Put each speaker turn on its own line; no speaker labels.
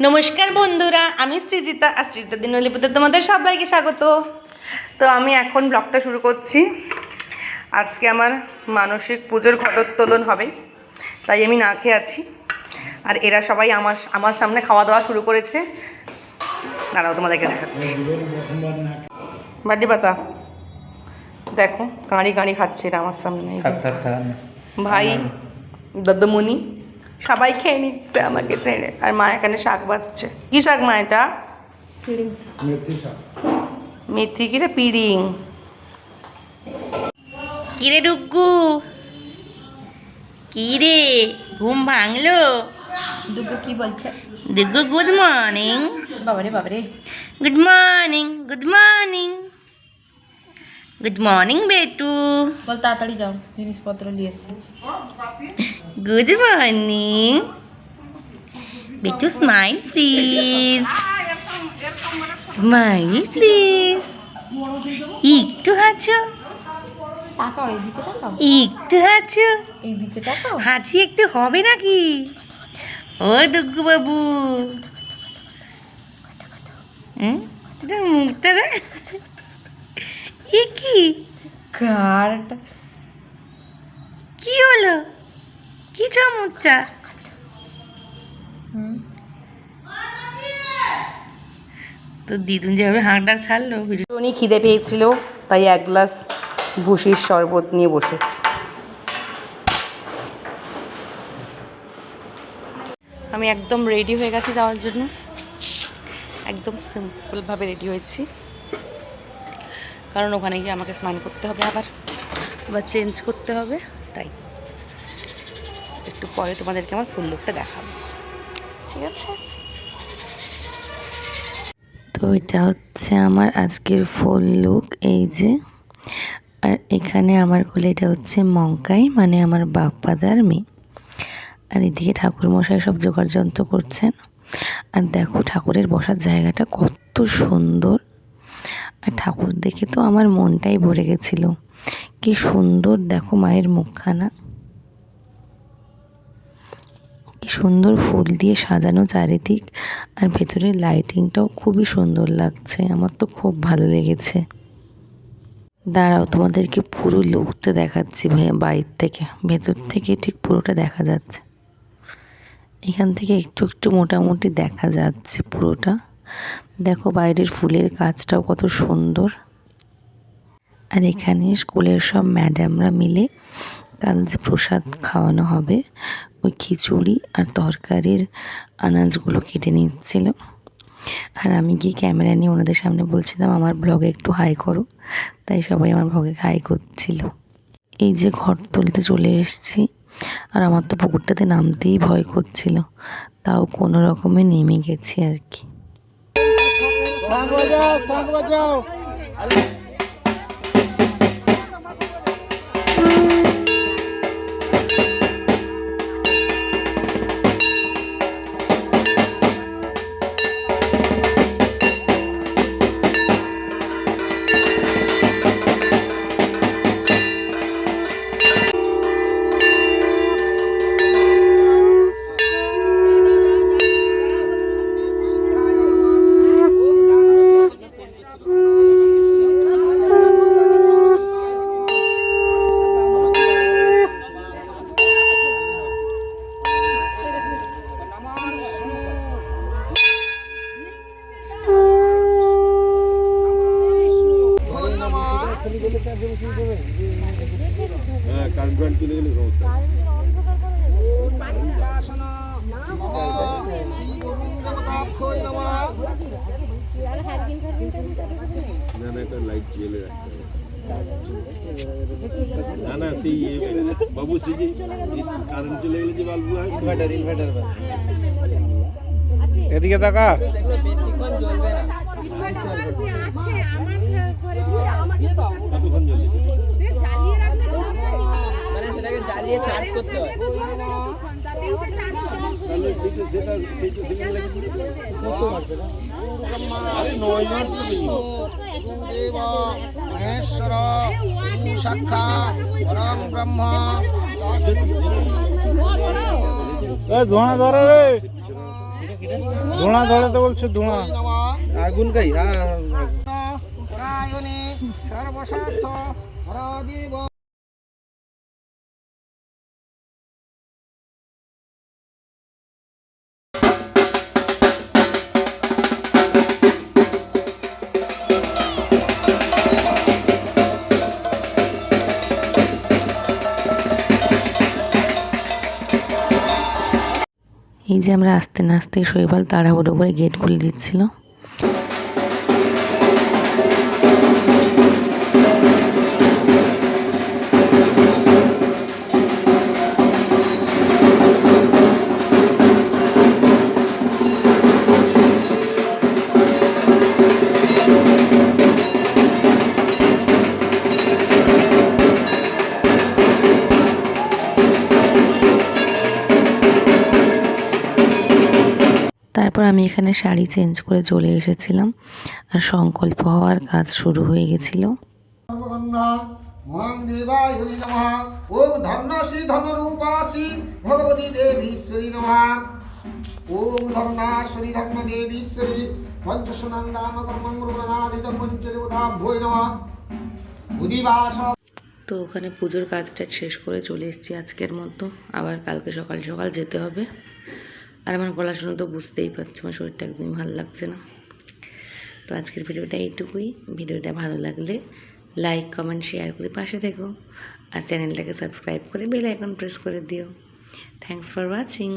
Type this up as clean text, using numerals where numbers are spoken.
নমস্কার বন্ধুরা, আমি সৃজিতা আর সৃজিতা দিনলিপিতে তোমাদের সবাইকে স্বাগত। তো আমি এখন ব্লগটা শুরু করছি। আজকে আমার মানসিক পুজোর ঘটোত্তোলন হবে, তাই আমি না খেয়ে আছি। আর এরা সবাই আমার সামনে খাওয়া দাওয়া শুরু করেছে। দাঁড়াও, তোমাদেরকে দেখাচ্ছি। বাড্ডি পাতা দেখো, গাড়ি গাড়ি খাচ্ছে এরা আমার সামনে। ভাই, দাদামণি সবাই খেয়ে নিচ্ছে আমাকে ছেড়ে। আর মা এখানে শাক বাজছে। কি শাক মা এটা? মেথি কিরে পিড়িং। কিরে ডুগ্গু, কিরে ঘুম ভাঙলো? ডুগ্গু কি বলছে? Duggu good morning. বাবারে বাবারে, good morning good morning good morning বেটু। বল তাড়াতাড়ি যাও, জিনিসপত্র নিয়ে এসে। গুড মর্নিং বেটু, স্মাইল প্লিজ, স্মাইল প্লিজ। একটু হাঁচো, একটু হাঁচো, হাঁচি একটু হবে নাকি? ও ডুগ্গু বাবু, মুখটা দেখ। এ কি কারটা, কি হলো? কি চমচ্চা? তো দিদুন যেভাবে হাঁকটা ছাড়লো, ভীষণই খিদে পেয়েছিল, তাই এক গ্লাস ভুষির শরবত নিয়ে বসেছি। আমি একদম রেডি হয়ে গেছি যাওয়ার জন্য। একদম সিম্পলভাবে রেডি হয়েছি, কারণ ওখানে গিয়ে আমাকে স্নান করতে হবে, আবার চেঞ্জ করতে হবে। তাই একটু পরে তোমাদেরকে আমার ফুল লুকটা দেখাবো, ঠিক আছে? তো এটা হচ্ছে আমার আজকের ফুল লুক, এই যে। আর এখানে আমার কোলে এটা হচ্ছে মঙ্কাই, মানে আমার বাপ্পাদার মেয়ে। আর এদিকে ঠাকুরমশাই সব জোগাড় যন্ত্র করছেন। আর দেখো ঠাকুরের বসার জায়গাটা কত সুন্দর। আর ঠাকুর দেখে তো আমার মনটাই ভরে গেছিল। কি সুন্দর দেখো মায়ের মুখখানা, কি সুন্দর ফুল দিয়ে সাজানো চারিদিক। আর ভেতরের লাইটিংটাও খুবই সুন্দর লাগছে, আমার তো খুব ভালো লেগেছে। দাঁড়াও, তোমাদেরকে পুরো লুকটা দেখাচ্ছি বাইরে থেকে। ভেতর থেকে ঠিক পুরোটা দেখা যাচ্ছে, এখান থেকে একটু একটু মোটামুটি দেখা যাচ্ছে পুরোটা। দেখো বাইরের ফুলের কাজটাও কত সুন্দর। আর এখানে স্কুলের সব ম্যাডামরা মিলে কাল যে প্রসাদ খাওয়ানো হবে, ওই খিচুড়ি আর তরকারির আনাজগুলো কেটে নিচ্ছিল। আর আমি গিয়ে ক্যামেরা নিয়ে ওনাদের সামনে বলছিলাম আমার ব্লগে একটু হাই করো, তাই সবাই আমার ব্লগে হাই করছিল। এই যে ঘর তুলতে চলে এসেছি। আর আমার তো পুকুরটাতে নামতেই ভয় করছিল, তাও কোনো রকমে নেমে গেছি আর কি।
বাবু কারেন্ট চলে গেলে যে বাল্ব ইনভার্টার এদিকে তাকা। কতক্ষণ জ্বলে? মানে সেটাকে জ্বালিয়ে চার্জ করতে হয়। তাহলে সেটা সিগন্যাল লাগে কত মারবে না? আরে 9 মাস তো বেশি।
মহেশ্বর সাক্ষাৎ পরম ব্রহ্ম।
ধোঁয়া ধরে রে, ধোঁয়া ধরে তো বলছে ধোঁয়া।
আগুন গাই
পরায়ণে সর্বস্বার্থ পরদেব।
এই যে আমরা আস্তে না আস্তে শৈবাল তাড়াহুড়ো করে গেট খুলে দিচ্ছিল। তারপর আমি এখানে শাড়ি চেঞ্জ করে চলে এসেছিলাম আর সংকল্প হওয়ার কাজ শুরু হয়ে গেছিল।
মহাং দেবায়ুনি নমঃ। ওম ধন্যশ্রী ধন্যরূপাশ্রী ভগবতী দেবীশ্বরী নমঃ। ওম ধর্ণাশ্বরী ধর্ম দেবীশ্বরী পঞ্চসুনন্দান কর্মঙ্গনাদিত পঞ্চদেবতাভ্যৈ নমঃ। উদিবাস।
তো ওখানে পুজোর কাজটা শেষ করে চলে এসেছি আজকের মতো। আবার কালকে সকাল সকাল যেতে হবে। আর আমার গলা শুনে তো বুঝতেই পারছো আমার শরীরটা একদমই ভালো লাগছে না। তো আজকের ভিডিওটা এইটুকুই। ভিডিওটা ভালো লাগলে লাইক কমেন্ট শেয়ার করে পাশে থেকো আর চ্যানেলটাকে সাবস্ক্রাইব করে বেল আইকন প্রেস করে দিও। Thanks for watching.